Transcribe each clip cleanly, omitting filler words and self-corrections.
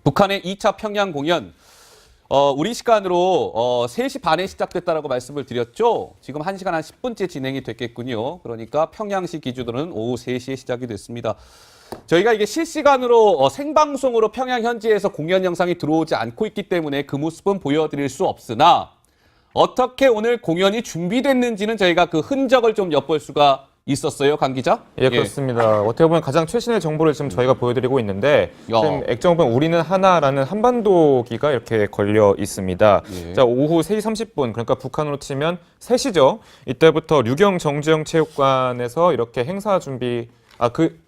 북한의 2차 평양 공연, 우리 시간으로 3시 반에 시작됐다라고 말씀을 드렸죠. 지금 1시간 한 10분째 진행이 됐겠군요. 그러니까 평양시 기준으로는 오후 3시에 시작이 됐습니다. 저희가 이게 실시간으로 생방송으로 평양 현지에서 공연 영상이 들어오지 않고 있기 때문에 그 모습은 보여드릴 수 없으나 어떻게 오늘 공연이 준비됐는지는 저희가 그 흔적을 좀 엿볼 수가 있었어요, 강 기자? 예, 그렇습니다. 어떻게 보면 가장 최신의 정보를 지금 저희가 보여드리고 있는데 지금 액정은 우리는 하나라는 한반도기가 이렇게 걸려 있습니다. 예. 자, 오후 3시 30분, 그러니까 북한으로 치면 3시죠. 이때부터 류경 정주영 체육관에서 이렇게 행사 준비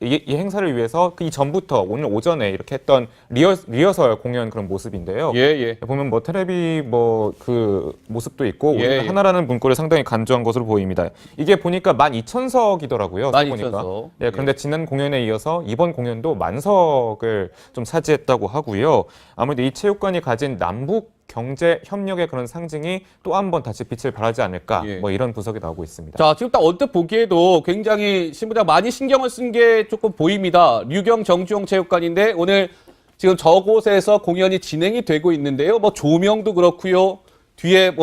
이 행사를 위해서 이 전부터 오늘 오전에 이렇게 했던 리허설 공연 그런 모습인데요. 예. 보면 뭐 테레비 그 모습도 있고 예, 우리는 하나라는 문구를 상당히 간주한 것으로 보입니다. 이게 보니까 12,000석이더라고요. 12,000석. 예, 그런데 지난 공연에 이어서 이번 공연도 만석을 좀 차지했다고 하고요. 아무래도 이 체육관이 가진 남북 경제 협력의 그런 상징이 또 한 번 다시 빛을 발하지 않을까, 예. 뭐 이런 분석이 나오고 있습니다. 자, 지금 딱 언뜻 보기에도 굉장히 신부장 많이 신경을 쓴 게 조금 보입니다. 류경 정주영 체육관인데 오늘 지금 저곳에서 공연이 진행이 되고 있는데요. 뭐 조명도 그렇고요. 뒤에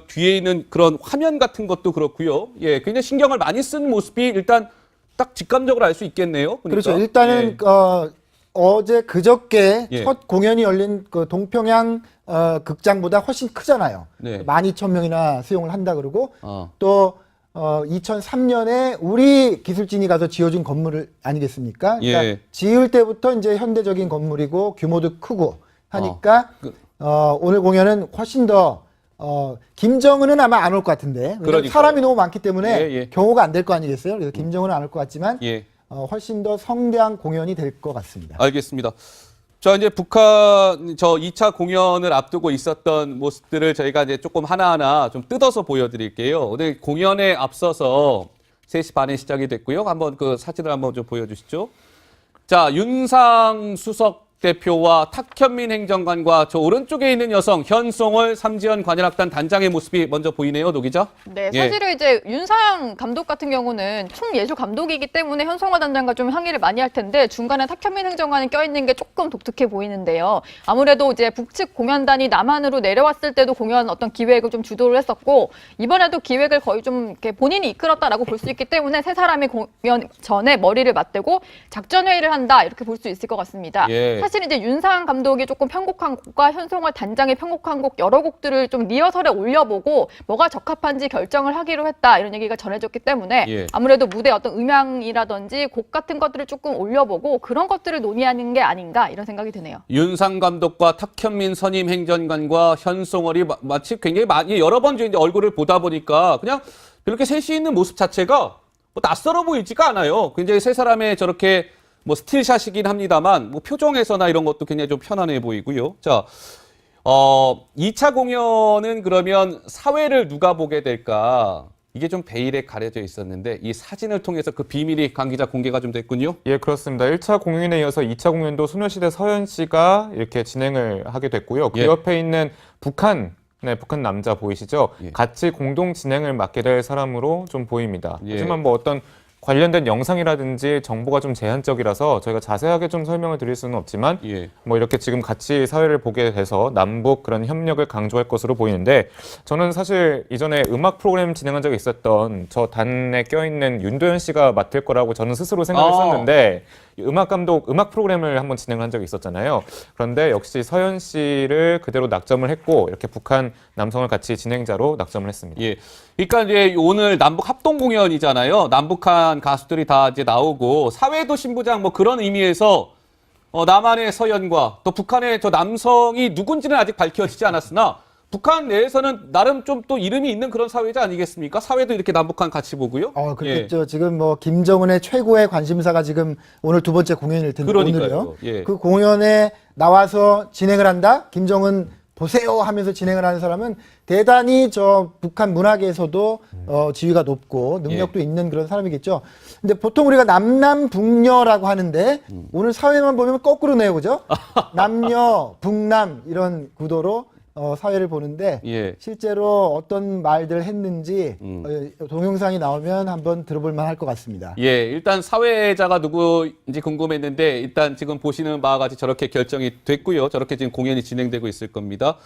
뒤에 있는 그런 화면 같은 것도 그렇고요. 예, 굉장히 신경을 많이 쓴 모습이 일단 딱 직감적으로 알 수 있겠네요. 보니까. 그렇죠. 일단은 어제 그저께 예. 첫 공연이 열린 그 동평양 극장보다 훨씬 크잖아요. 네. 12,000명이나 수용을 한다 그러고 또 2003년에 우리 기술진이 가서 지어준 건물 아니겠습니까? 그러니까 예. 지을 때부터 이제 현대적인 건물이고 규모도 크고 하니까 오늘 공연은 훨씬 더 김정은은 아마 안 올 것 같은데 그러니까요. 사람이 너무 많기 때문에 예. 경호가 안 될 거 아니겠어요? 그래서 김정은은 안 올 것 같지만 예. 훨씬 더 성대한 공연이 될 것 같습니다. 알겠습니다. 자, 이제 북한 2차 공연을 앞두고 있었던 모습들을 저희가 이제 조금 하나하나 좀 뜯어서 보여드릴게요. 오늘 공연에 앞서서 3시 반에 시작이 됐고요. 한번 그 사진을 한번 좀 보여주시죠. 자, 윤상 수석 대표와 탁현민 행정관과 저 오른쪽에 있는 여성 현송월 삼지연 관현악단 단장의 모습이 먼저 보이네요, 노 기자. 네, 예. 사실은 이제 윤상 감독 같은 경우는 총예술 감독이기 때문에 현송월 단장과 좀 항의를 많이 할 텐데 중간에 탁현민 행정관이 껴있는 게 조금 독특해 보이는데요. 아무래도 이제 북측 공연단이 남한으로 내려왔을 때도 공연 어떤 기획을 좀 주도를 했었고 이번에도 기획을 거의 좀 이렇게 본인이 이끌었다라고 볼 수 있기 때문에 세 사람이 공연 전에 머리를 맞대고 작전 회의를 한다 이렇게 볼 수 있을 것 같습니다. 예. 사실 이제 윤상 감독이 조금 편곡한 곡과 현송월 단장이 편곡한 곡 여러 곡들을 좀 리허설에 올려보고 뭐가 적합한지 결정을 하기로 했다 이런 얘기가 전해졌기 때문에 예. 아무래도 무대 어떤 음향이라든지 곡 같은 것들을 조금 올려보고 그런 것들을 논의하는 게 아닌가 이런 생각이 드네요. 윤상 감독과 탁현민 선임 행정관과 현송월이 마치 굉장히 많이 여러 번 이제 얼굴을 보다 보니까 그냥 이렇게 셋이 있는 모습 자체가 뭐 낯설어 보이지가 않아요. 굉장히 세 사람의 저렇게 뭐 스틸샷이긴 합니다만 뭐 표정에서나 이런 것도 굉장히 좀 편안해 보이고요. 자, 2차 공연은 그러면 사회를 누가 보게 될까? 이게 좀 베일에 가려져 있었는데 이 사진을 통해서 그 비밀이 강 기자 공개가 좀 됐군요. 예, 그렇습니다. 1차 공연에 이어서 2차 공연도 소녀시대 서현 씨가 이렇게 진행을 하게 됐고요. 그 예. 옆에 있는 북한 남자 보이시죠? 예. 같이 공동 진행을 맡게 될 사람으로 좀 보입니다. 예. 하지만 뭐 어떤 관련된 영상이라든지 정보가 좀 제한적이라서 저희가 자세하게 좀 설명을 드릴 수는 없지만 예. 뭐 이렇게 지금 같이 사회를 보게 돼서 남북 그런 협력을 강조할 것으로 보이는데 저는 사실 이전에 음악 프로그램 진행한 적이 있었던 저 단에 껴있는 윤도현 씨가 맡을 거라고 저는 스스로 생각했었는데 음악 프로그램을 한번 진행한 적이 있었잖아요. 그런데 역시 서현 씨를 그대로 낙점을 했고 이렇게 북한 남성을 같이 진행자로 낙점을 했습니다. 예. 그러니까 이제 오늘 남북 합동 공연이잖아요. 남북한 가수들이 다 이제 나오고 사회도 신부장 뭐 그런 의미에서 남한의 서현과 또 북한의 저 남성이 누군지는 아직 밝혀지지 않았으나 북한 내에서는 나름 좀 또 이름이 있는 그런 사회자 아니겠습니까? 사회도 이렇게 남북한 같이 보고요. 그렇겠죠. 지금 뭐 김정은의 최고의 관심사가 지금 오늘 두 번째 공연일 텐데 그러니까요. 오늘이요. 예. 그 공연에 나와서 진행을 한다. 김정은 보세요 하면서 진행을 하는 사람은 대단히 저 북한 문학에서도 지위가 높고 능력도 있는 그런 사람이겠죠. 근데 보통 우리가 남남북녀라고 하는데 오늘 사회만 보면 거꾸로네요, 그죠? 남녀, 북남 이런 구도로 사회를 보는데 예. 실제로 어떤 말들을 했는지 동영상이 나오면 한번 들어볼 만할 것 같습니다. 예, 일단 사회자가 누구인지 궁금했는데 일단 지금 보시는 바와 같이 저렇게 결정이 됐고요. 저렇게 지금 공연이 진행되고 있을 겁니다.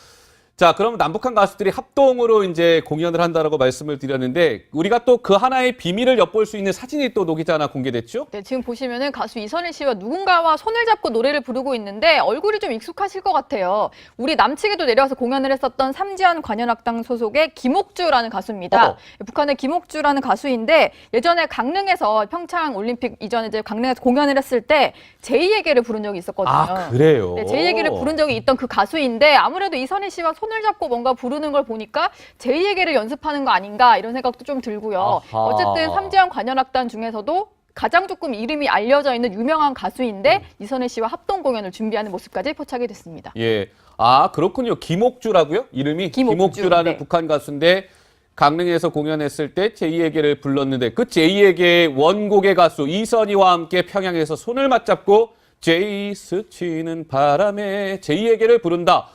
자, 그럼 남북한 가수들이 합동으로 이제 공연을 한다라고 말씀을 드렸는데 우리가 또 그 하나의 비밀을 엿볼 수 있는 사진이 또 노기자 하나 공개됐죠? 네, 지금 보시면은 가수 이선희 씨와 누군가와 손을 잡고 노래를 부르고 있는데 얼굴이 좀 익숙하실 것 같아요. 우리 남측에도 내려와서 공연을 했었던 삼지연 관현악당 소속의 김옥주라는 가수입니다. 북한의 김옥주라는 가수인데 예전에 강릉에서 평창 올림픽 이전에 이제 강릉에서 공연을 했을 때 제2에게를 부른 적이 있었거든요. 아, 그래요? 네, 제2에게를 부른 적이 있던 그 가수인데 아무래도 이선희 씨와 손을 잡고 뭔가 부르는 걸 보니까 제2에게를 연습하는 거 아닌가 이런 생각도 좀 들고요. 아하. 어쨌든 삼지연 관현악단 중에서도 가장 조금 이름이 알려져 있는 유명한 가수인데 이선희 씨와 합동 공연을 준비하는 모습까지 포착이 됐습니다. 예. 아, 그렇군요. 김옥주라고요? 이름이? 김옥주, 김옥주라는 네. 북한 가수인데 강릉에서 공연했을 때 제2에게를 불렀는데 그 제2에게의 원곡의 가수 이선희와 함께 평양에서 손을 맞잡고 제이 스치는 바람에 제2에게를 부른다.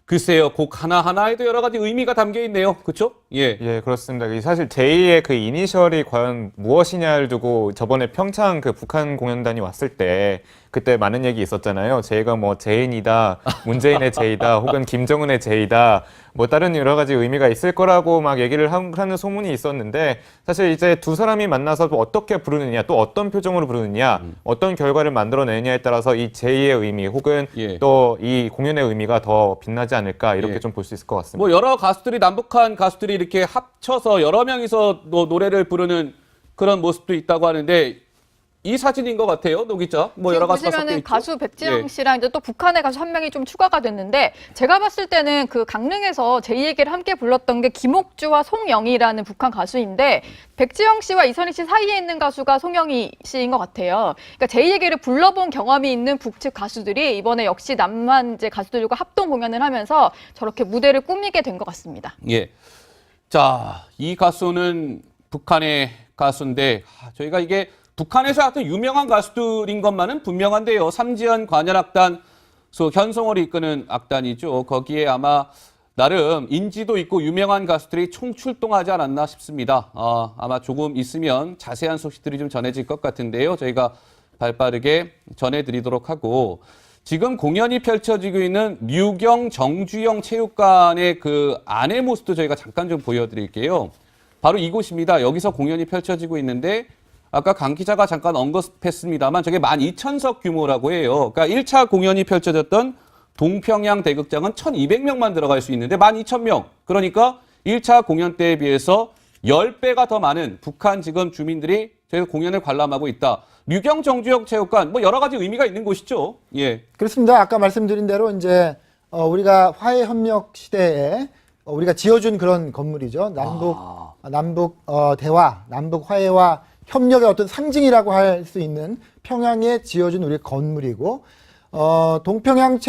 글쎄요, 곡 하나하나에도 여러 가지 의미가 담겨 있네요. 그렇죠? 예. 예, 그렇습니다. 이 사실 제2의 그 이니셜이 과연 무엇이냐를 두고 저번에 평창 그 북한 공연단이 왔을 때 그때 많은 얘기 있었잖아요. 제이가 뭐 제인이다, 문재인의 제이다, 혹은 김정은의 제이다, 뭐 다른 여러 가지 의미가 있을 거라고 막 얘기를 하는 소문이 있었는데 사실 이제 두 사람이 만나서 또 어떻게 부르느냐, 또 어떤 표정으로 부르느냐, 어떤 결과를 만들어내느냐에 따라서 이 제이의 의미 혹은 예. 또 이 공연의 의미가 더 빛나지 않을까 이렇게 예. 좀 볼 수 있을 것 같습니다. 뭐 여러 가수들이 남북한 가수들이 이렇게 합쳐서 여러 명이서 노래를 부르는 그런 모습도 있다고 하는데 이 사진인 것 같아요, 노 기자. 뭐 여러 가수가 섞여 보시면은 있죠. 가수 백지영 예. 씨랑 이제 또 북한의 가수 한 명이 좀 추가가 됐는데 제가 봤을 때는 그 강릉에서 제2에게를 함께 불렀던 게 김옥주와 송영희라는 북한 가수인데 백지영 씨와 이선희 씨 사이에 있는 가수가 송영희 씨인 것 같아요. 그러니까 제2에게를 불러본 경험이 있는 북측 가수들이 이번에 역시 남한 이제 가수들과 합동 공연을 하면서 저렇게 무대를 꾸미게 된 것 같습니다. 예. 자, 이 가수는 북한의 가수인데 저희가 이게 북한에서 하여튼 유명한 가수들인 것만은 분명한데요. 삼지연 관현악단 현송월이 이끄는 악단이죠. 거기에 아마 나름 인지도 있고 유명한 가수들이 총출동하지 않았나 싶습니다. 아마 조금 있으면 자세한 소식들이 좀 전해질 것 같은데요. 저희가 발빠르게 전해드리도록 하고 지금 공연이 펼쳐지고 있는 류경 정주영 체육관의 그 안의 모습도 저희가 잠깐 좀 보여드릴게요. 바로 이곳입니다. 여기서 공연이 펼쳐지고 있는데 아까 강 기자가 잠깐 언급했습니다만 저게 12,000석 규모라고 해요. 그러니까 1차 공연이 펼쳐졌던 동평양 대극장은 1,200명만 들어갈 수 있는데 12,000명. 그러니까 1차 공연 때에 비해서 10배가 더 많은 북한 지금 주민들이 저희 공연을 관람하고 있다. 류경 정주영 체육관 뭐 여러 가지 의미가 있는 곳이죠. 예. 그렇습니다. 아까 말씀드린 대로 이제 우리가 화해 협력 시대에 우리가 지어준 그런 건물이죠. 남북 대화, 남북 화해와 협력의 어떤 상징이라고 할 수 있는 평양에 지어준 우리 건물이고 동평양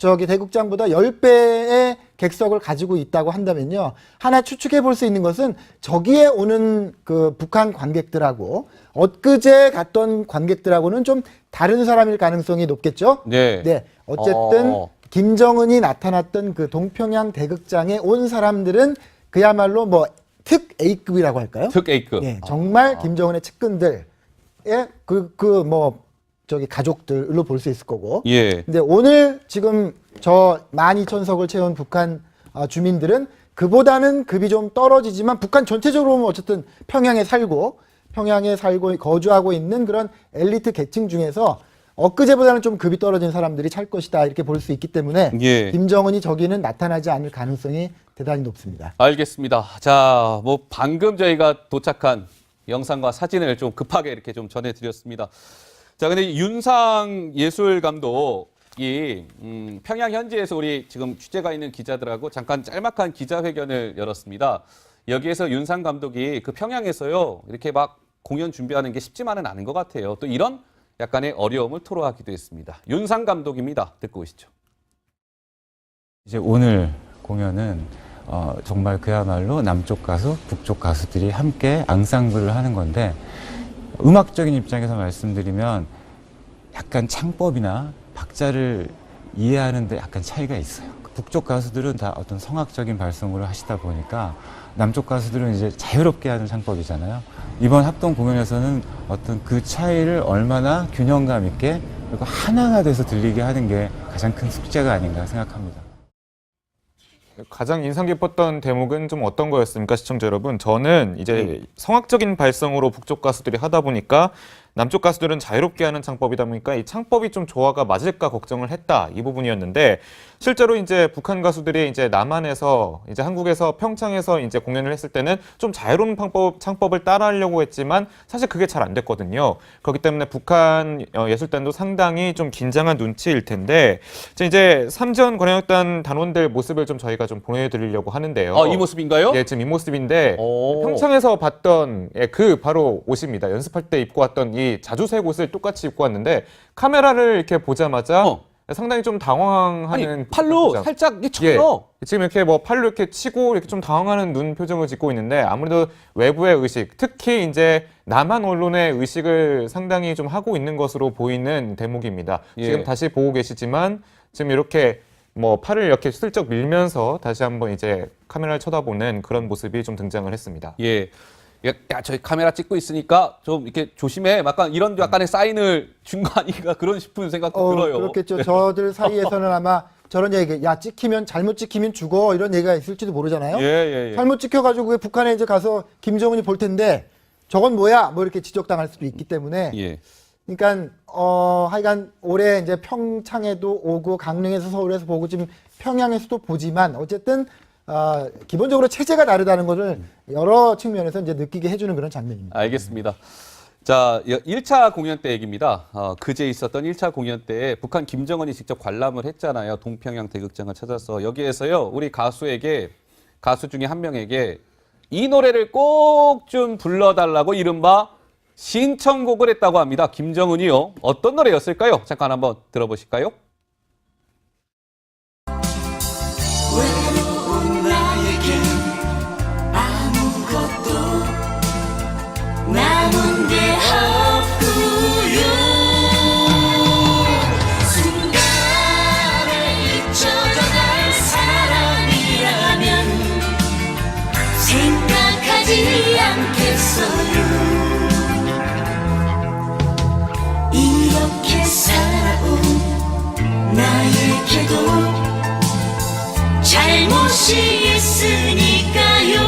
대극장보다 10배의 객석을 가지고 있다고 한다면요. 하나 추측해 볼 수 있는 것은 저기에 오는 그 북한 관객들하고 엊그제 갔던 관객들하고는 좀 다른 사람일 가능성이 높겠죠? 네. 네. 어쨌든 김정은이 나타났던 그 동평양 대극장에 온 사람들은 그야말로 뭐 특 A급이라고 할까요? 특 A급. 예, 정말 김정은의 측근들의 가족들로 볼 수 있을 거고. 예. 근데 오늘 지금 저 12,000석을 채운 북한 주민들은 그보다는 급이 좀 떨어지지만 북한 전체적으로 보면 어쨌든 평양에 살고 거주하고 있는 그런 엘리트 계층 중에서 엊그제보다는 좀 급이 떨어진 사람들이 찰 것이다 이렇게 볼 수 있기 때문에 예. 김정은이 저기는 나타나지 않을 가능성이 대단히 높습니다. 알겠습니다. 자, 뭐 방금 저희가 도착한 영상과 사진을 좀 급하게 이렇게 좀 전해드렸습니다. 자, 근데 윤상 예술 감독이 평양 현지에서 우리 지금 취재가 있는 기자들하고 잠깐 짤막한 기자회견을 열었습니다. 여기에서 윤상 감독이 그 평양에서요 이렇게 막 공연 준비하는 게 쉽지만은 않은 것 같아요. 또 이런 약간의 어려움을 토로하기도 했습니다. 윤상 감독입니다. 듣고 오시죠. 이제 오늘 공연은 정말 그야말로 남쪽 가수, 북쪽 가수들이 함께 앙상블을 하는 건데 음악적인 입장에서 말씀드리면 약간 창법이나 박자를 이해하는 데 약간 차이가 있어요. 북쪽 가수들은 다 어떤 성악적인 발성으로 하시다 보니까 남쪽 가수들은 이제 자유롭게 하는 창법이잖아요. 이번 합동 공연에서는 어떤 그 차이를 얼마나 균형감 있게 그리고 하나가 돼서 들리게 하는 게 가장 큰 숙제가 아닌가 생각합니다. 가장 인상 깊었던 대목은 좀 어떤 거였습니까, 시청자 여러분? 저는 이제 성악적인 발성으로 북쪽 가수들이 하다 보니까 남쪽 가수들은 자유롭게 하는 창법이다 보니까 이 창법이 좀 조화가 맞을까 걱정을 했다, 이 부분이었는데, 실제로 이제 북한 가수들이 이제 남한에서 이제 한국에서 평창에서 이제 공연을 했을 때는 좀 자유로운 창법을 따라하려고 했지만 사실 그게 잘 안 됐거든요. 그렇기 때문에 북한 예술단도 상당히 좀 긴장한 눈치일 텐데, 이제 삼전 관현악단 단원들 모습을 좀 저희가 좀 보내드리려고 하는데요. 이 모습인가요? 예, 지금 이 모습인데 오. 평창에서 봤던 그 바로 옷입니다. 연습할 때 입고 왔던 이 자주색 옷을 똑같이 입고 왔는데 카메라를 이렇게 보자마자 상당히 좀 당황하는 아니, 팔로 표정. 살짝 이렇게 예, 쳐요. 지금 이렇게 뭐 팔로 이렇게 치고 이렇게 좀 당황하는 눈 표정을 짓고 있는데, 아무래도 외부의 의식, 특히 이제 남한 언론의 의식을 상당히 좀 하고 있는 것으로 보이는 대목입니다. 예. 지금 다시 보고 계시지만 지금 이렇게 뭐 팔을 이렇게 슬쩍 밀면서 다시 한번 이제 카메라를 쳐다보는 그런 모습이 좀 등장을 했습니다. 예. 야, 저희 카메라 찍고 있으니까 좀 이렇게 조심해. 약간 이런 약간의 사인을 준 거 아닌가 그런 싶은 생각도 들어요. 그렇겠죠. 저들 사이에서는 아마 저런 얘기, 야, 잘못 찍히면 죽어, 이런 얘기가 있을지도 모르잖아요. 예. 잘못 찍혀가지고 북한에 이제 가서 김정은이 볼 텐데 저건 뭐야? 뭐 이렇게 지적당할 수도 있기 때문에. 예. 그러니까 하여간 올해 이제 평창에도 오고 강릉에서 서울에서 보고 지금 평양에서도 보지만 어쨌든 기본적으로 체제가 다르다는 것을 여러 측면에서 이제 느끼게 해주는 그런 장면입니다. 알겠습니다. 자, 1차 공연 때 얘기입니다. 그제 있었던 1차 공연 때 북한 김정은이 직접 관람을 했잖아요. 동평양 대극장을 찾아서. 여기에서요, 우리 가수 중에 한 명에게 이 노래를 꼭 좀 불러달라고 이른바 신청곡을 했다고 합니다. 김정은이요. 어떤 노래였을까요? 잠깐 한번 들어보실까요? 외로운 나에게 아무것도 남은 게 없구요. 순간에 잊혀져갈 사람이라면 생각하지 않겠어요. 이렇게 살아온 나에게도 잘못이 있으니까요.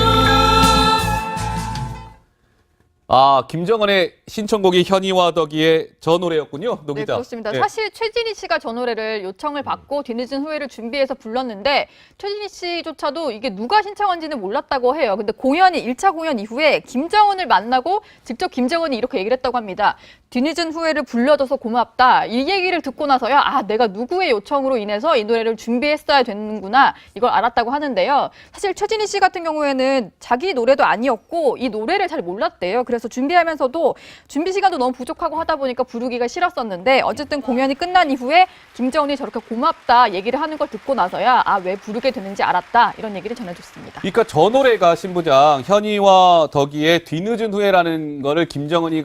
김정은의 신청곡이 현이와 덕이의 저 노래였군요. 노 네, 기자. 그렇습니다. 예. 사실 최진희 씨가 저 노래를 요청을 받고 뒤늦은 후회를 준비해서 불렀는데 최진희 씨조차도 이게 누가 신청한지는 몰랐다고 해요. 근데 1차 공연 이후에 김정은을 만나고 직접 김정은이 이렇게 얘기를 했다고 합니다. 뒤늦은 후회를 불러줘서 고맙다. 이 얘기를 듣고 나서야 내가 누구의 요청으로 인해서 이 노래를 준비했어야 되는구나. 이걸 알았다고 하는데요. 사실 최진희 씨 같은 경우에는 자기 노래도 아니었고 이 노래를 잘 몰랐대요. 그래서 준비하면서도 준비 시간도 너무 부족하고 하다 보니까 부르기가 싫었었는데 어쨌든 공연이 끝난 이후에 김정은이 저렇게 고맙다 얘기를 하는 걸 듣고 나서야 왜 부르게 되는지 알았다. 이런 얘기를 전해줬습니다. 그러니까 저 노래가 신부장 현이와 덕이의 뒤늦은 후회라는 거를 김정은이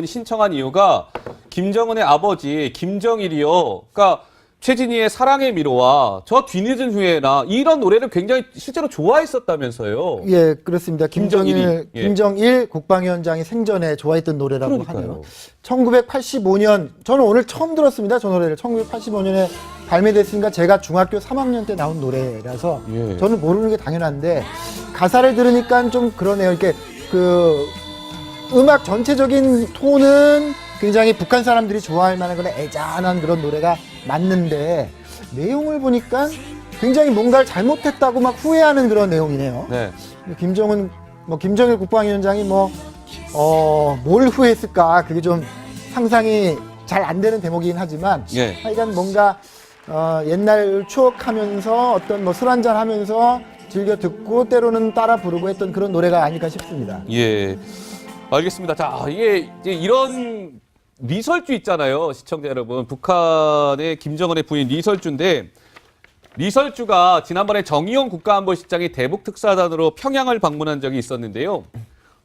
신청한 이유가 김정은의 아버지 김정일이요. 그러니까 최진희의 사랑의 미로와 저 뒤늦은 후회나 이런 노래를 굉장히 실제로 좋아했었다면서요. 예, 그렇습니다. 김정일이. 김정일 국방위원장이 생전에 좋아했던 노래라고 그러니까요. 하네요. 1985년, 저는 오늘 처음 들었습니다. 저 노래를. 1985년에 발매됐으니까 제가 중학교 3학년 때 나온 노래라서 예. 저는 모르는 게 당연한데 가사를 들으니까 좀 그러네요. 이렇게 음악 전체적인 톤은 굉장히 북한 사람들이 좋아할 만한 그런 애잔한 그런 노래가 맞는데 내용을 보니까 굉장히 뭔가를 잘못했다고 막 후회하는 그런 내용이네요. 네. 김정일 국방위원장이 뭘 후회했을까? 그게 좀 상상이 잘 안 되는 대목이긴 하지만 예. 하여간 뭔가 옛날 추억하면서 어떤 술 한잔 하면서 즐겨 듣고 때로는 따라 부르고 했던 그런 노래가 아닐까 싶습니다. 예. 알겠습니다. 자, 이게 이제 이런 리설주 있잖아요. 시청자 여러분. 북한의 김정은의 부인 리설주인데 리설주가 지난번에 정의용 국가안보실장이 대북 특사단으로 평양을 방문한 적이 있었는데요.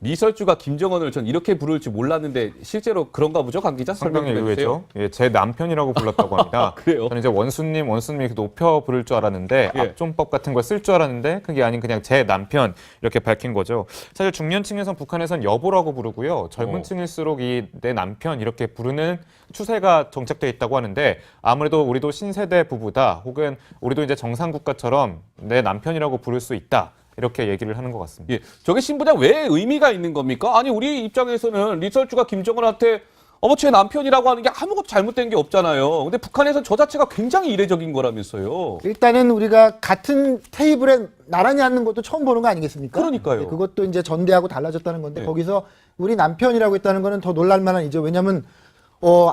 리설주가 김정은을 전 이렇게 부를 줄 몰랐는데 실제로 그런가 보죠, 강 기자? 상당히 설명 좀 해주세요. 의외죠. 예, 제 남편이라고 불렀다고 합니다. 그래요? 저는 이제 원수님 이렇게 높여 부를 줄 알았는데 예. 압존법 같은 걸 쓸 줄 알았는데 그게 아닌 그냥 제 남편 이렇게 밝힌 거죠. 사실 중년층에선 북한에선 여보라고 부르고요. 젊은 층일수록 이 내 남편 이렇게 부르는 추세가 정착돼 있다고 하는데 아무래도 우리도 신세대 부부다 혹은 우리도 이제 정상국가처럼 내 남편이라고 부를 수 있다. 이렇게 얘기를 하는 것 같습니다. 예, 저게 신부장 왜 의미가 있는 겁니까? 아니 우리 입장에서는 리설주가 김정은한테 제 남편이라고 하는 게 아무것도 잘못된 게 없잖아요. 근데 북한에서는 저 자체가 굉장히 이례적인 거라면서요. 일단은 우리가 같은 테이블에 나란히 앉는 것도 처음 보는 거 아니겠습니까? 그러니까요. 네, 그것도 이제 전대하고 달라졌다는 건데 네. 거기서 우리 남편이라고 했다는 거는 더 놀랄만한 이죠. 왜냐하면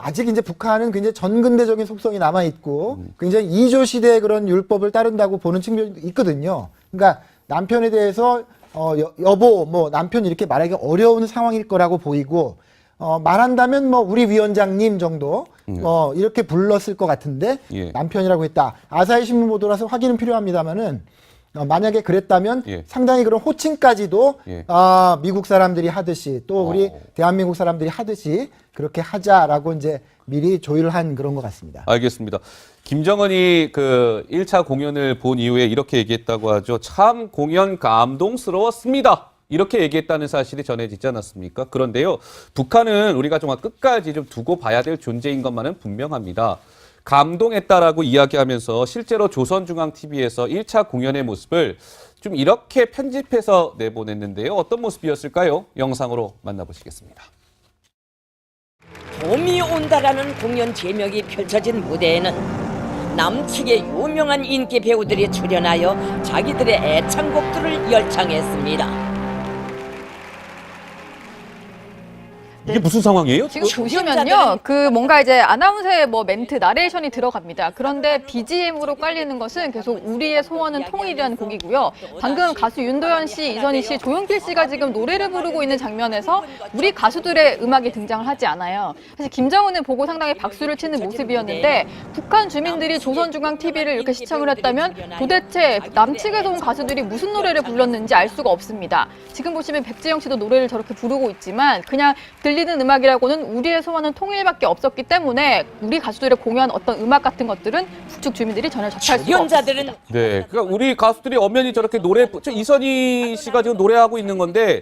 아직 이제 북한은 굉장히 전근대적인 속성이 남아 있고 굉장히 이조 시대의 그런 율법을 따른다고 보는 측면이 있거든요. 그러니까 남편에 대해서 여보, 남편 이렇게 말하기 어려운 상황일 거라고 보이고 말한다면 우리 위원장님 정도 이렇게 불렀을 것 같은데 예. 남편이라고 했다. 아사히 신문 보도라서 확인은 필요합니다만은 만약에 그랬다면 예. 상당히 그런 호칭까지도 예. 미국 사람들이 하듯이 또 우리 대한민국 사람들이 하듯이 그렇게 하자라고 이제 미리 조율을 한 그런 것 같습니다. 알겠습니다. 김정은이 그 1차 공연을 본 이후에 이렇게 얘기했다고 하죠. 참 공연 감동스러웠습니다. 이렇게 얘기했다는 사실이 전해지지 않았습니까? 그런데요, 북한은 우리가 정말 끝까지 좀 두고 봐야 될 존재인 것만은 분명합니다. 감동했다라고 이야기하면서 실제로 조선중앙TV에서 1차 공연의 모습을 좀 이렇게 편집해서 내보냈는데요. 어떤 모습이었을까요? 영상으로 만나보시겠습니다. 봄이 온다라는 공연 제목이 펼쳐진 무대에는 남측의 유명한 인기 배우들이 출연하여 자기들의 애창곡들을 열창했습니다. 이게 무슨 상황이에요? 지금 보시면요, 그 뭔가 이제 아나운서의 멘트, 나레이션이 들어갑니다. 그런데 BGM으로 깔리는 것은 계속 우리의 소원은 통일이라는 곡이고요. 방금 가수 윤도현 씨, 이선희 씨, 조용필 씨가 지금 노래를 부르고 있는 장면에서 우리 가수들의 음악이 등장을 하지 않아요. 사실 김정은을 보고 상당히 박수를 치는 모습이었는데 북한 주민들이 조선중앙TV를 이렇게 시청을 했다면 도대체 남측에서 온 가수들이 무슨 노래를 불렀는지 알 수가 없습니다. 지금 보시면 백지영 씨도 노래를 저렇게 부르고 있지만 그냥 들리는 음악이라고는 우리의 소원은 통일밖에 없었기 때문에 우리 가수들의 공연 어떤 음악 같은 것들은 북측 주민들이 전혀 접할 수가 출연자들은 없습니다. 네, 그러니까 우리 가수들이 엄연히 저렇게 이선희 씨가 지금 노래하고 있는 건데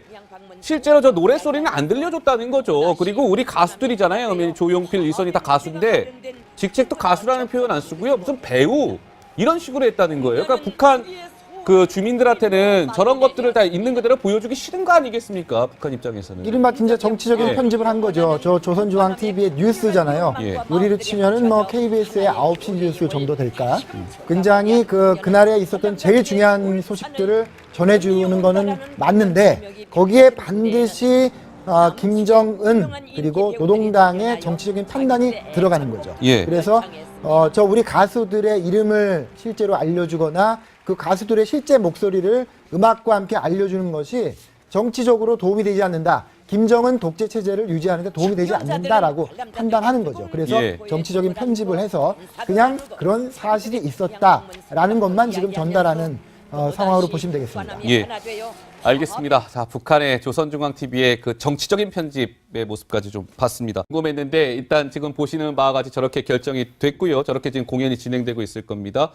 실제로 저 노래 소리는 안 들려줬다는 거죠. 그리고 우리 가수들이잖아요. 엄연히 조용필, 이선희 다 가수인데 직책도 가수라는 표현 안 쓰고요. 무슨 배우 이런 식으로 했다는 거예요. 그러니까 북한 그 주민들한테는 저런 것들을 다 있는 그대로 보여주기 싫은 거 아니겠습니까? 북한 입장에서는. 이른바 진짜 정치적인 예. 편집을 한 거죠. 저 조선중앙TV의 뉴스잖아요. 예. 우리로 치면은 KBS의 9시 뉴스 정도 될까? 굉장히 그날에 있었던 제일 중요한 소식들을 전해주는 거는 맞는데 거기에 반드시 김정은 그리고 노동당의 정치적인 판단이 들어가는 거죠. 예. 그래서 저 우리 가수들의 이름을 실제로 알려주거나 그 가수들의 실제 목소리를 음악과 함께 알려주는 것이 정치적으로 도움이 되지 않는다. 김정은 독재 체제를 유지하는 데 도움이 되지 않는다라고 판단하는 거죠. 그래서 예. 정치적인 편집을 해서 그냥 그런 사실이 있었다라는 것만 지금 전달하는 상황으로 보시면 되겠습니다. 예. 알겠습니다. 자, 북한의 조선중앙TV의 그 정치적인 편집의 모습까지 좀 봤습니다. 궁금했는데 일단 지금 보시는 바와 같이 저렇게 결정이 됐고요. 저렇게 지금 공연이 진행되고 있을 겁니다.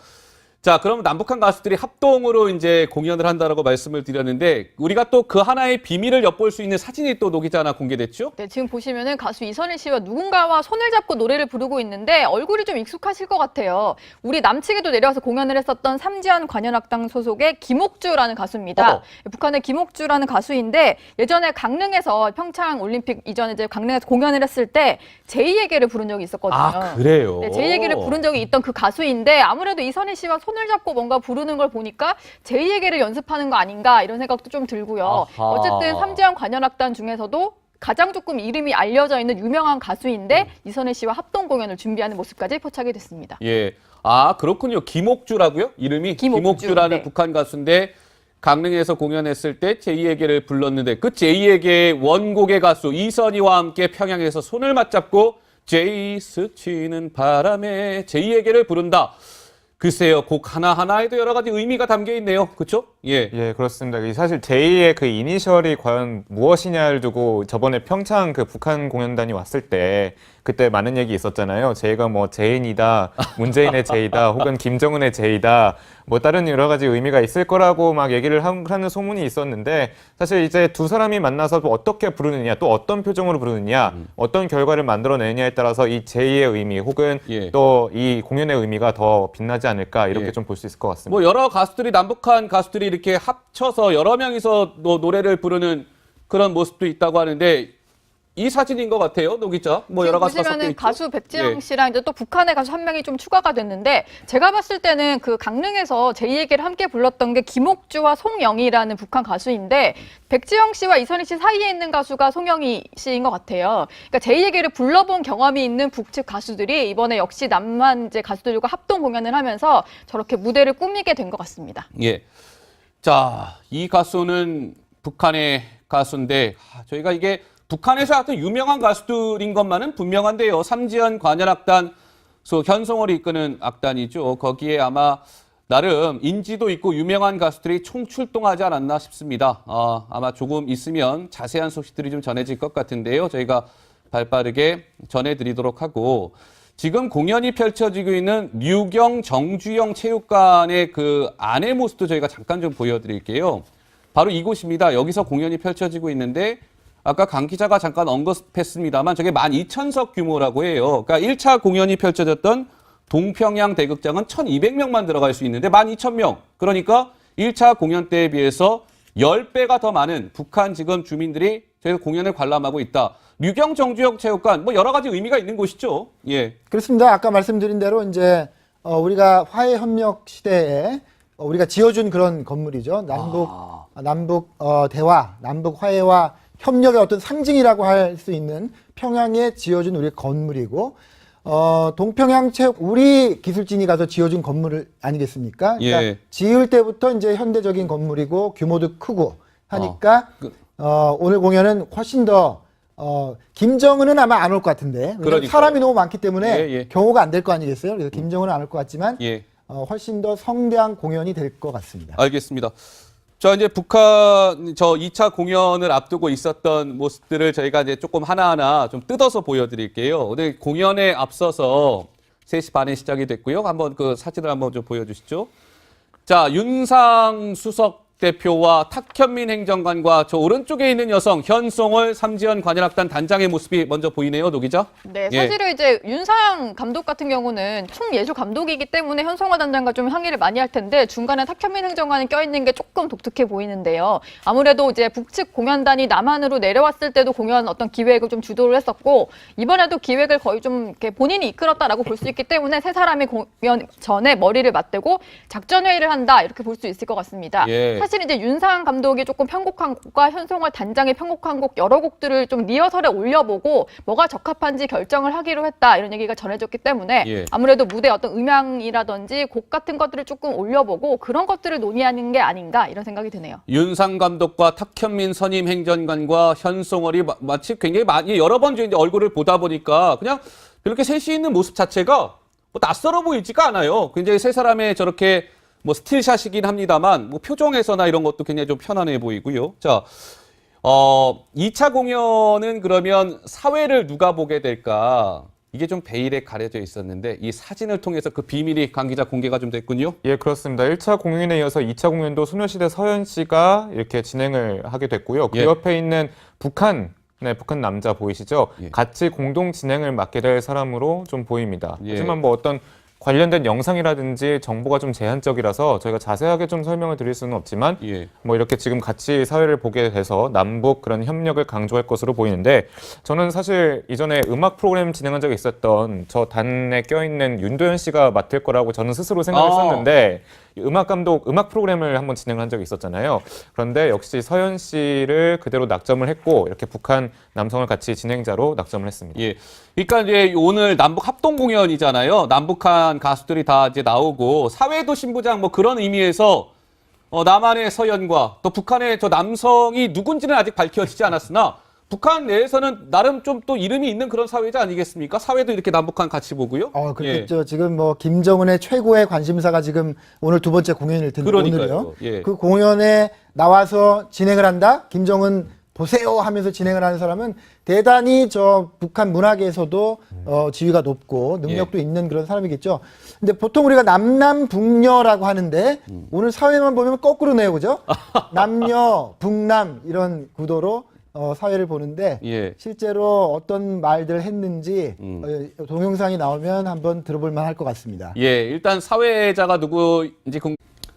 자, 그럼 남북한 가수들이 합동으로 이제 공연을 한다라고 말씀을 드렸는데 우리가 또 그 하나의 비밀을 엿볼 수 있는 사진이 또 녹이지 않아 공개됐죠? 네, 지금 보시면은 가수 이선희 씨와 누군가와 손을 잡고 노래를 부르고 있는데 얼굴이 좀 익숙하실 것 같아요. 우리 남측에도 내려와서 공연을 했었던 삼지연 관현악당 소속의 김옥주라는 가수입니다. 북한의 김옥주라는 가수인데 예전에 강릉에서 평창 올림픽 이전에 이제 강릉에서 공연을 했을 때 제2에게를 부른 적이 있었거든요. 아, 그래요? 네, 제2에게를 부른 적이 있던 그 가수인데 아무래도 이선희 씨와 손을 잡고 뭔가 부르는 걸 보니까 제2에게를 연습하는 거 아닌가 이런 생각도 좀 들고요. 아하. 어쨌든 삼지연 관현악단 중에서도 가장 조금 이름이 알려져 있는 유명한 가수인데 이선희 씨와 합동 공연을 준비하는 모습까지 포착이 됐습니다. 예. 아, 그렇군요. 김옥주라고요? 이름이? 김옥주라는 네. 북한 가수인데 강릉에서 공연했을 때 제2에게를 불렀는데 그 제2에게 원곡의 가수 이선희와 함께 평양에서 손을 맞잡고 제이 스치는 바람에 제2에게를 부른다. 글쎄요, 곡 하나하나에도 여러 가지 의미가 담겨 있네요. 그렇죠? 예. 예, 그렇습니다. 이 사실 제2의 그 이니셜이 과연 무엇이냐를 두고 저번에 평창 그 북한 공연단이 왔을 때 그때 많은 얘기 있었잖아요. 제이가 뭐 제인이다, 문재인의 제이다, 혹은 김정은의 제이다, 뭐 다른 여러 가지 의미가 있을 거라고 막 얘기를 하는 소문이 있었는데 사실 이제 두 사람이 만나서 또 어떻게 부르느냐, 또 어떤 표정으로 부르느냐, 어떤 결과를 만들어내느냐에 따라서 이 제2의 의미 혹은 예. 또 이 공연의 의미가 더 빛나지 않을까 이렇게 예. 좀 볼 수 있을 것 같습니다. 뭐 여러 가수들이 남북한 가수들이 이렇게 합쳐서 여러 명이서 노래를 부르는 그런 모습도 있다고 하는데 이 사진인 것 같아요, 노 기자. 뭐 여러 가수가 섞여 보시면은 있죠. 가수 백지영 예. 씨랑 이제 또 북한의 가수 한 명이 좀 추가가 됐는데 제가 봤을 때는 그 강릉에서 제 얘기를 함께 불렀던 게 김옥주와 송영이라는 북한 가수인데 백지영 씨와 이선희 씨 사이에 있는 가수가 송영이 씨인 것 같아요. 그러니까 제 얘기를 불러본 경험이 있는 북측 가수들이 이번에 역시 남한 이제 가수들과 합동 공연을 하면서 저렇게 무대를 꾸미게 된 것 같습니다. 예. 자, 이 가수는 북한의 가수인데 저희가 이게 북한에서 하여튼 유명한 가수들인 것만은 분명한데요. 삼지연 관현악단 현송월이 이끄는 악단이죠. 거기에 아마 나름 인지도 있고 유명한 가수들이 총출동하지 않았나 싶습니다. 아마 조금 있으면 자세한 소식들이 좀 전해질 것 같은데요. 저희가 발빠르게 전해드리도록 하고 지금 공연이 펼쳐지고 있는 류경 정주영 체육관의 그 안의 모습도 저희가 잠깐 좀 보여드릴게요. 바로 이곳입니다. 여기서 공연이 펼쳐지고 있는데 아까 강 기자가 잠깐 언급했습니다만 저게 12,000석 규모라고 해요. 그러니까 1차 공연이 펼쳐졌던 동평양 대극장은 1,200명만 들어갈 수 있는데 12,000명. 그러니까 1차 공연 때에 비해서 10배가 더 많은 북한 지금 주민들이 저희 공연을 관람하고 있다. 류경 정주영 체육관 뭐 여러 가지 의미가 있는 곳이죠. 예. 그렇습니다. 아까 말씀드린 대로 이제 우리가 화해 협력 시대에 우리가 지어준 그런 건물이죠. 남북 대화, 남북 화해와 협력의 어떤 상징이라고 할 수 있는 평양에 지어준 우리 건물이고 동평양 체육 우리 기술진이 가서 지어준 건물 아니겠습니까? 그러니까 예. 지을 때부터 이제 현대적인 건물이고 규모도 크고 하니까 오늘 공연은 훨씬 더 김정은은 아마 안 올 것 같은데 그러니까요. 사람이 너무 많기 때문에 예, 예. 경호가 안 될 거 아니겠어요? 그래서 김정은은 안 올 것 같지만 예. 훨씬 더 성대한 공연이 될 것 같습니다. 알겠습니다. 자, 이제 북한 2차 공연을 앞두고 있었던 모습들을 저희가 이제 조금 하나하나 좀 뜯어서 보여드릴게요. 오늘 공연에 앞서서 3시 반에 시작이 됐고요. 한번 그 사진을 한번 좀 보여주시죠. 자, 윤상 수석 대표와 탁현민 행정관과 저 오른쪽에 있는 여성 현송월 삼지연 관현악단 단장의 모습이 먼저 보이네요, 노 기자. 네, 예. 사실은 이제 윤상 감독 같은 경우는 총예술 감독이기 때문에 현송화 단장과 좀 항의를 많이 할 텐데 중간에 탁현민 행정관이 껴있는 게 조금 독특해 보이는데요. 아무래도 이제 북측 공연단이 남한으로 내려왔을 때도 공연 어떤 기획을 좀 주도를 했었고 이번에도 기획을 거의 좀 이렇게 본인이 이끌었다라고 볼 수 있기 때문에 세 사람이 공연 전에 머리를 맞대고 작전 회의를 한다 이렇게 볼 수 있을 것 같습니다. 예. 사실 이제 윤상 감독이 조금 편곡한 곡과 현송월 단장이 편곡한 곡 여러 곡들을 좀 리허설에 올려보고 뭐가 적합한지 결정을 하기로 했다 이런 얘기가 전해졌기 때문에 예. 아무래도 무대 어떤 음향이라든지 곡 같은 것들을 조금 올려보고 그런 것들을 논의하는 게 아닌가 이런 생각이 드네요. 윤상 감독과 탁현민 선임 행정관과 현송월이 마치 굉장히 여러 번 이제 얼굴을 보다 보니까 그냥 이렇게 셋이 있는 모습 자체가 뭐 낯설어 보이지가 않아요. 굉장히 세 사람의 저렇게 뭐 스틸샷이긴 합니다만 뭐 표정에서나 이런 것도 굉장히 좀 편안해 보이고요. 자, 2차 공연은 그러면 사회를 누가 보게 될까? 이게 좀 베일에 가려져 있었는데 이 사진을 통해서 그 비밀이 강 기자 공개가 좀 됐군요. 예, 그렇습니다. 1차 공연에 이어서 2차 공연도 소녀시대 서현 씨가 이렇게 진행을 하게 됐고요. 그 예. 옆에 있는 북한 남자 보이시죠? 예. 같이 공동 진행을 맡게 될 사람으로 좀 보입니다. 예. 하지만 뭐 어떤 관련된 영상이라든지 정보가 좀 제한적이라서 저희가 자세하게 좀 설명을 드릴 수는 없지만 예. 뭐 이렇게 지금 같이 사회를 보게 돼서 남북 그런 협력을 강조할 것으로 보이는데 저는 사실 이전에 음악 프로그램 진행한 적이 있었던 저 단에 껴있는 윤도현 씨가 맡을 거라고 저는 스스로 생각했었는데 음악 프로그램을 한번 진행한 적이 있었잖아요. 그런데 역시 서현 씨를 그대로 낙점을 했고 이렇게 북한 남성을 같이 진행자로 낙점을 했습니다. 예. 그러니까 이제 오늘 남북 합동 공연이잖아요. 남북한 가수들이 다 이제 나오고 사회도 신부장 뭐 그런 의미에서 남한의 서현과 또 북한의 저 남성이 누군지는 아직 밝혀지지 않았으나 북한 내에서는 나름 좀 또 이름이 있는 그런 사회자 아니겠습니까? 사회도 이렇게 남북한 같이 보고요. 그렇겠죠. 지금 뭐 김정은의 최고의 관심사가 지금 오늘 두 번째 공연일 텐데 그러니까요. 오늘이요. 예. 그 공연에 나와서 진행을 한다. 김정은 보세요 하면서 진행을 하는 사람은 대단히 저 북한 문화계에서도 지위가 높고 능력도 있는 그런 사람이겠죠. 근데 보통 우리가 남남북녀라고 하는데 오늘 사회만 보면 거꾸로네요, 그죠? 남녀, 북남 이런 구도로 사회를 보는데 예. 실제로 어떤 말들을 했는지 동영상이 나오면 한번 들어볼 만할 것 같습니다. 예, 일단 사회자가 누구인지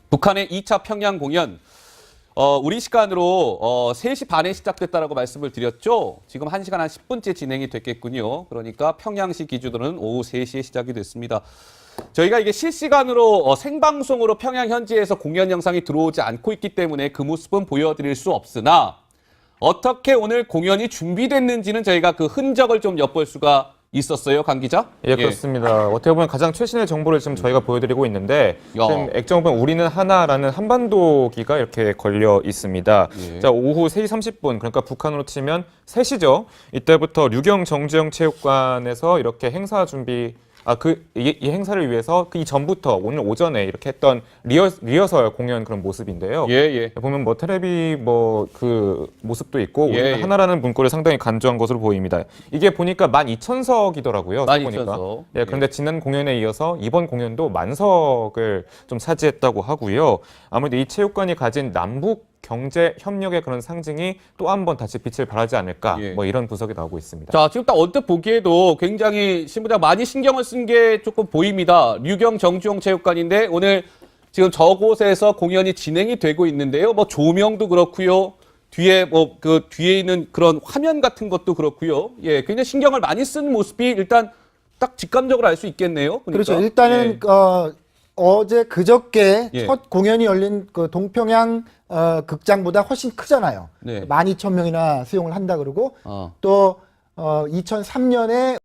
북한의 2차 평양 공연 우리 시간으로 3시 반에 시작됐다라고 말씀을 드렸죠. 지금 1시간 한 10분째 진행이 됐겠군요. 그러니까 평양시 기준으로는 오후 3시에 시작이 됐습니다. 저희가 이게 실시간으로 생방송으로 평양 현지에서 공연 영상이 들어오지 않고 있기 때문에 그 모습은 보여드릴 수 없으나 어떻게 오늘 공연이 준비됐는지는 저희가 그 흔적을 좀 엿볼 수가 있었어요, 강 기자? 예, 그렇습니다. 어떻게 보면 가장 최신의 정보를 지금 저희가 보여드리고 있는데 야. 지금 액정을 보면 우리는 하나라는 한반도기가 이렇게 걸려 있습니다. 예. 자, 오후 3시 30분, 그러니까 북한으로 치면 3시죠. 이때부터 류경 정주영 체육관에서 이렇게 행사 준비 이 행사를 위해서 이 전부터 오늘 오전에 이렇게 했던 리허설 공연 그런 모습인데요. 예, 예. 보면 뭐 테레비 뭐 그 모습도 있고 예, 우리는 예. 하나라는 문구를 상당히 강조한 것으로 보입니다. 이게 보니까 12,000석이더라고요. 12,000석. 예, 그런데 지난 공연에 이어서 이번 공연도 만석을 좀 차지했다고 하고요. 아무래도 이 체육관이 가진 남북 경제 협력의 그런 상징이 또 한 번 다시 빛을 발하지 않을까 예. 뭐 이런 분석이 나오고 있습니다. 자, 지금 딱 언뜻 보기에도 굉장히 신부장 많이 신경을 쓴 게 조금 보입니다. 류경 정주영 체육관인데 오늘 지금 저곳에서 공연이 진행이 되고 있는데요. 뭐 조명도 그렇고요. 뒤에 뭐 그 뒤에 있는 그런 화면 같은 것도 그렇고요. 예, 굉장히 신경을 많이 쓴 모습이 일단 딱 직감적으로 알 수 있겠네요. 그러니까. 그렇죠. 일단은 예. 어제 그저께 예. 첫 공연이 열린 그 동평양 극장보다 훨씬 크잖아요. 네. 12,000명이나 수용을 한다 그러고 어. 또 2003년에